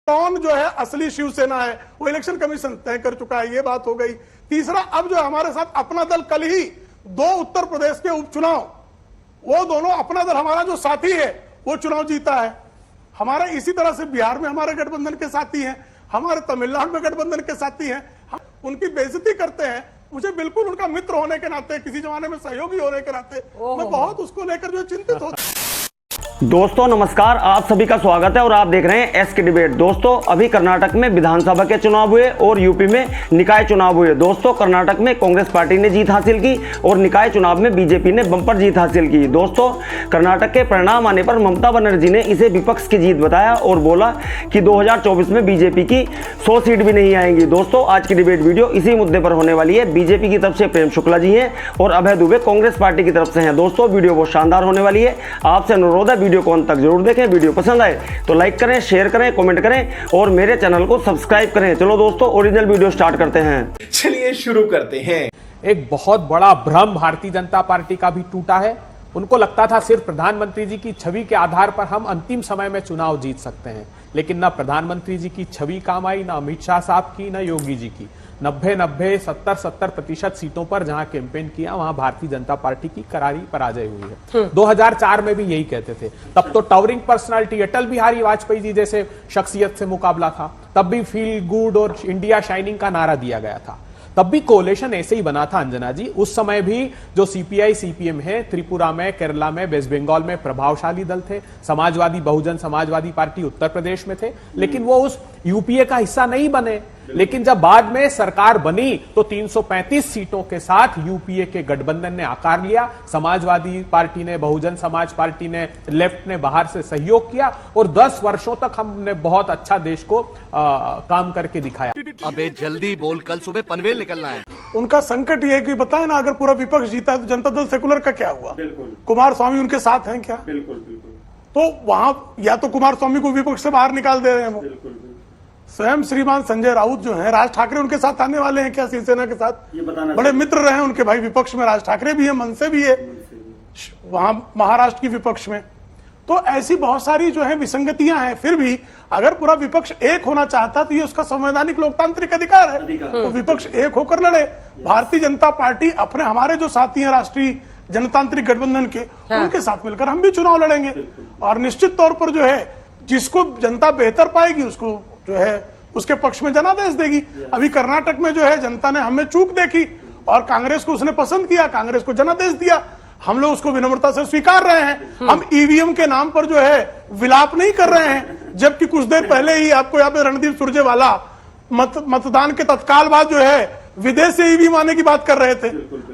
कौन जो है असली शिवसेना है वो इलेक्शन कमीशन तय कर चुका है, ये बात हो गई। तीसरा, अब जो हमारे साथ अपना दल कल ही 2 उत्तर प्रदेश के उपचुनाव, वो दोनों अपना दल हमारा जो साथी है वो चुनाव जीता है। हमारे इसी तरह से बिहार में हमारे गठबंधन के साथी हैं, हमारे तमिलनाडु में गठबंधन के साथी हैं। हम उनकी बेइज्जती करते हैं। मुझे बिल्कुल उनका मित्र होने के नाते, किसी जमाने में सहयोगी होने के नाते मैं बहुत उसको लेकर जो चिंतित होता हूं। दोस्तों नमस्कार, आप सभी का स्वागत है और आप देख रहे हैं एस के डिबेट। दोस्तों अभी कर्नाटक में विधानसभा के चुनाव हुए और यूपी में निकाय चुनाव हुए। दोस्तों कर्नाटक में कांग्रेस पार्टी ने जीत हासिल की और निकाय चुनाव में बीजेपी ने बम्पर जीत हासिल की। दोस्तों कर्नाटक के परिणाम आने पर ममता बनर्जी ने इसे विपक्ष की जीत बताया और बोला कि 2024 में बीजेपी की 100 सीट भी नहीं आएंगी। दोस्तों आज की डिबेट वीडियो इसी मुद्दे पर होने वाली है। बीजेपी की तरफ से प्रेम शुक्ला जी हैं और अभय दुबे कांग्रेस पार्टी की तरफ से हैं। दोस्तों वीडियो बहुत शानदार होने वाली है, आपसे अनुरोध है वीडियो को अंत तक जरूर देखें। वीडियो पसंद आए तो लाइक करें, शेयर करें, कमेंट करें और मेरे चैनल को सब्सक्राइब करें। चलो दोस्तों ओरिजिनल वीडियो स्टार्ट करते हैं। चलिए शुरू करते हैं। एक बहुत बड़ा भ्रम भारतीय जनता पार्टी का भी टूटा है। उनको लगता था सिर्फ प्रधानमंत्री जी की छवि के आधार पर हम अंतिम समय में चुनाव जीत सकते हैं, लेकिन ना प्रधानमंत्री जी की छवि काम आई, ना अमित शाह साहब की, ना योगी जी की। 90, 70% सीटों पर जहां कैंपेन किया वहां भारतीय जनता पार्टी की करारी पराजय हुई है। 2004 में भी यही कहते थे। तब तो टावरिंग पर्सनालिटी अटल बिहारी वाजपेयी जी जैसे शख्सियत से मुकाबला था। तब भी फील गुड और इंडिया शाइनिंग का नारा दिया गया था। तब भी कोलेशन ऐसे ही बना था अंजना जी। उस समय भी जो सीपीआई सीपीएम है त्रिपुरा में, केरला में, वेस्ट बंगाल में प्रभावशाली दल थे। समाजवादी बहुजन समाजवादी पार्टी उत्तर प्रदेश में थे, लेकिन वो उस यूपीए का हिस्सा नहीं बने। लेकिन जब बाद में सरकार बनी तो 335 सीटों के साथ यूपीए के गठबंधन ने आकार लिया। समाजवादी पार्टी ने, बहुजन समाज पार्टी ने, लेफ्ट ने बाहर से सहयोग किया और 10 वर्षों तक हमने बहुत अच्छा देश को काम करके दिखाया। अबे जल्दी बोल, कल सुबह पनवेल निकलना है। उनका संकट ये है कि बताए ना, अगर पूरा विपक्ष जीता तो जनता दल सेकुलर का क्या हुआ? कुमार स्वामी उनके साथ हैं क्या? बिल्कुल। तो वहां या तो कुमार स्वामी को विपक्ष से बाहर निकाल दे रहे हैं वो। स्वयं श्रीमान संजय राउत जो हैं, राज ठाकरे उनके साथ आने वाले हैं क्या शिवसेना के साथ? बड़े मित्र रहे उनके भाई। विपक्ष में राज ठाकरे भी है, मनसे भी है वहां महाराष्ट्र की विपक्ष में। तो ऐसी बहुत सारी जो है विसंगतियां हैं। फिर भी अगर पूरा विपक्ष एक होना चाहता तो ये उसका संवैधानिक लोकतांत्रिक अधिकार है। तो विपक्ष एक होकर लड़े। भारतीय जनता पार्टी अपने हमारे जो साथी हैं राष्ट्रीय जनतांत्रिक गठबंधन के, उनके साथ मिलकर हम भी चुनाव लड़ेंगे और निश्चित तौर पर जो है जिसको जनता बेहतर पाएगी उसको जो है उसके पक्ष में जनादेश देगी। अभी कर्नाटक में जो है जनता ने हमें चूक देखी और कांग्रेस को उसने पसंद किया, कांग्रेस को जनादेश दिया। हम लोग उसको विनम्रता से स्वीकार रहे हैं। हम ईवीएम के नाम पर जो है विलाप नहीं कर रहे हैं, जबकि कुछ देर पहले ही आपको यहाँ पे रणदीप सुरजेवाला मतदान के तत्काल बाद जो है विदेश से ईवीएम आने की बात कर रहे थे।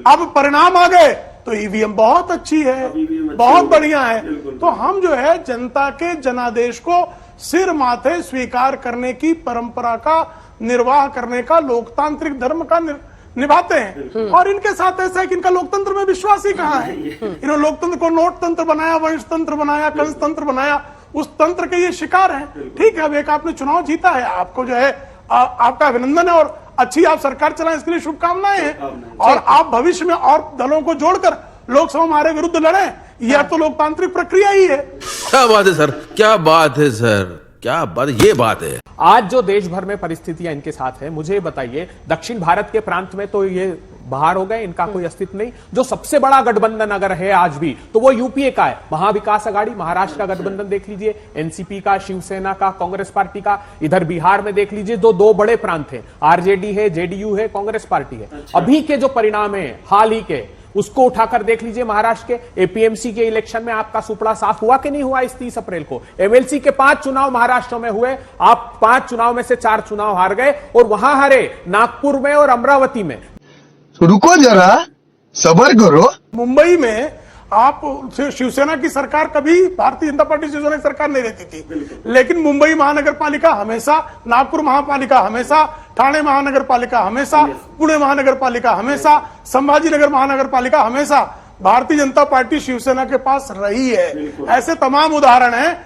अब परिणाम आ गए तो ईवीएम बहुत अच्छी है, बहुत बढ़िया है। तो हम जो है जनता के जनादेश को सिर माथे स्वीकार करने की परंपरा का निर्वाह करने का लोकतांत्रिक धर्म का निभाते हैं। और इनके साथ ऐसा है कि इनका लोकतंत्र में विश्वास ही कहां है। इन्होंने लोकतंत्र को नोट तंत्र बनाया, वंश तंत्र बनाया, कंस तंत्र बनाया, उस तंत्र के ये शिकार हैं। ठीक है, अब एक आपने चुनाव जीता है, आपको जो है आपका अभिनंदन है और अच्छी आप सरकार चलाएं इसके लिए शुभकामनाएं हैं। और आप भविष्य में और दलों को जोड़कर लोकसभा हमारे विरुद्ध लड़े, यह तो लोकतांत्रिक प्रक्रिया ही है। क्या बात है सर, क्या बात है सर, क्या बात, ये बात है। आज जो देश भर में परिस्थितियां इनके साथ है, मुझे बताइए दक्षिण भारत के प्रांत में तो ये बाहर हो गए, इनका कोई अस्तित्व नहीं। जो सबसे बड़ा गठबंधन अगर है आज भी तो वो यूपीए का है। महाविकास अघाड़ी महाराष्ट्र का गठबंधन देख लीजिए, एनसीपी का, शिवसेना का, कांग्रेस पार्टी का। इधर बिहार में देख लीजिए दो बड़े प्रांत है, आरजेडी है, जेडीयू है, कांग्रेस पार्टी है। अभी के जो परिणाम है हाल ही के, उसको उठाकर देख लीजिए। महाराष्ट्र के एपीएमसी के इलेक्शन में आपका सुपड़ा साफ हुआ कि नहीं हुआ? इस 30 अप्रैल को एमएलसी के 5 चुनाव महाराष्ट्र में हुए। आप 5 चुनाव में से 4 चुनाव हार गए और वहां हारे नागपुर में और अमरावती में। रुको जरा, सब्र करो। मुंबई में आप शिवसेना की सरकार, कभी भारतीय जनता पार्टी शिवसेना की सरकार नहीं रहती थी, लेकिन मुंबई महानगर पालिका हमेशा, नागपुर महापालिका हमेशा, ठाणे महानगर पालिका हमेशा, पुणे महानगर पालिका हमेशा, संभाजीनगर महानगर पालिका हमेशा भारतीय जनता पार्टी शिवसेना के पास रही है। ऐसे तमाम उदाहरण हैं।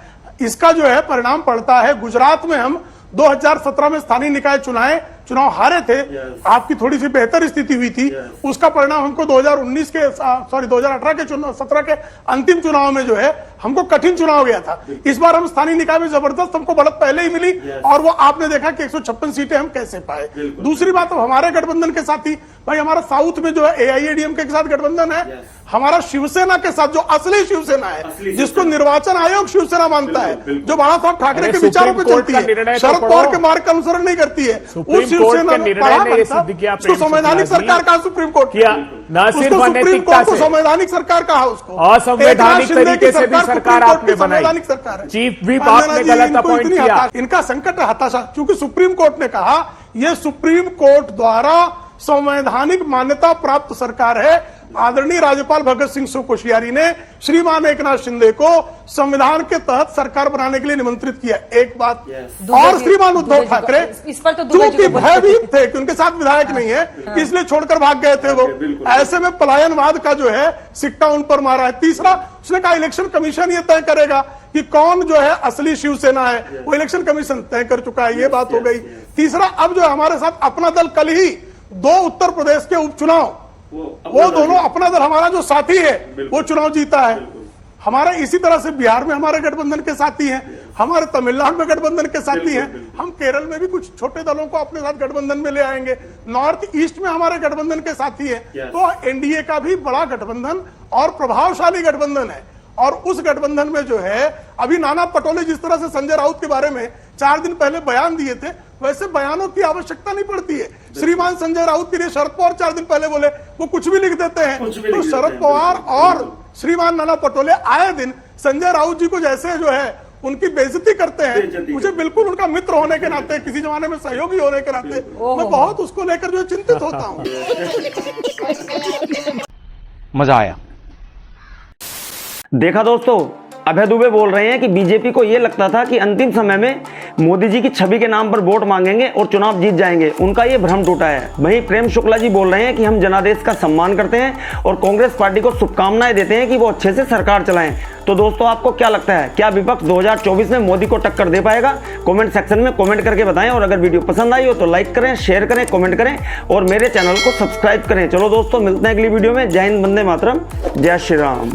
इसका जो है परिणाम पड़ता है। गुजरात में हम 2017 में स्थानीय निकाय चुनाए चुनाव हारे थे, आपकी थोड़ी सी बेहतर स्थिति हुई थी, उसका परिणाम हमको 2018 के चुनाव 17 के अंतिम चुनाव में जो है हमको कठिन चुनाव गया था। इस बार हम स्थानीय निकाय में जबरदस्त हमको बढ़त पहले ही मिली और वो आपने देखा कि 156 सीटें हम कैसे पाए। दूसरी बात, अब हमारे गठबंधन के साथी भाई, हमारा साउथ में जो है AIADMK के साथ गठबंधन है, हमारा शिवसेना के साथ जो असली शिवसेना है, जिसको निर्वाचन आयोग शिवसेना मानता है, जो बाला साहब ठाकरे के विचारों पे चलती है, शरद पवार के मार्ग का अनुसरण नहीं करती है, उस शिवसेना में उसको संवैधानिक सरकार कहा सुप्रीम कोर्ट किया, न सिर्फ सुप्रीम कोर्ट को संवैधानिक सरकार कहा, उसको असंवैधानिक तरीके से भी सरकार आपने बनाई, संवैधानिक सरकार है, चीफ व्हिप आपने गलत अपॉइंट किया। इनका संकट है हताशा, क्योंकि सुप्रीम कोर्ट ने कहा यह सुप्रीम कोर्ट द्वारा संवैधानिक मान्यता प्राप्त सरकार है। आदरणीय राज्यपाल भगत सिंह कोश्यारी ने श्रीमान एकनाथ शिंदे को संविधान के तहत सरकार बनाने के लिए निमंत्रित किया। एक बात और, श्रीमान उद्धव ठाकरे चूंकि भयभीत थे कि उनके साथ विधायक नहीं है, इसलिए छोड़कर भाग गए थे वो। ऐसे में पलायनवाद का जो है सिक्का उन पर मारा है। तीसरा, उसने कहा इलेक्शन कमीशन ये तय करेगा कि कौन जो है असली शिवसेना है, वो इलेक्शन कमीशन तय कर चुका है, ये बात हो गई। तीसरा, अब जो हमारे साथ अपना दल, कल ही 2 उत्तर प्रदेश के उपचुनाव, वो दोनों अपना दल हमारा जो साथी है वो चुनाव जीता है। हमारे इसी तरह से बिहार में हमारे गठबंधन के साथी हैं, हमारे तमिलनाडु में गठबंधन के साथी हैं, हम केरल में भी कुछ छोटे दलों को अपने साथ गठबंधन में ले आएंगे, नॉर्थ ईस्ट में हमारे गठबंधन के साथी हैं। तो एनडीए का भी बड़ा गठबंधन और प्रभावशाली गठबंधन है। और उस गठबंधन में जो है अभी नाना पटोले जिस तरह से संजय राउत के बारे में 4 दिन पहले बयान दिए थे, वैसे बयानों की आवश्यकता नहीं पड़ती है। श्रीमान संजय राउत के लिए शरद पवार 4 दिन पहले बोले, वो कुछ भी लिख देते हैं। तो शरद पवार और श्रीमान नाना पटोले आए दिन संजय राउत जी को जैसे जो है उनकी बेइज्जती करते हैं। मुझे बिल्कुल उनका मित्र होने के नाते, किसी जमाने में सहयोगी होने के नाते मैं बहुत उसको लेकर जो चिंतित होता हूँ। मजा आया। देखा दोस्तों, अभय दुबे बोल रहे हैं कि बीजेपी को यह लगता था कि अंतिम समय में मोदी जी की छवि के नाम पर वोट मांगेंगे और चुनाव जीत जाएंगे, उनका ये भ्रम टूटा है। वहीं प्रेम शुक्ला जी बोल रहे हैं कि हम जनादेश का सम्मान करते हैं और कांग्रेस पार्टी को शुभकामनाएं देते हैं कि वो अच्छे से सरकार चलाएं। तो दोस्तों, आपको क्या लगता है, क्या विपक्ष 2024 में मोदी को टक्कर दे पाएगा? कमेंट सेक्शन में कमेंट करके बताएं और अगर वीडियो पसंद आई हो तो लाइक करें, शेयर करें, कमेंट करें और मेरे चैनल को सब्सक्राइब करें। चलो दोस्तों, मिलते हैं अगली वीडियो में। जय हिंद, वंदे मातरम, जय श्री राम।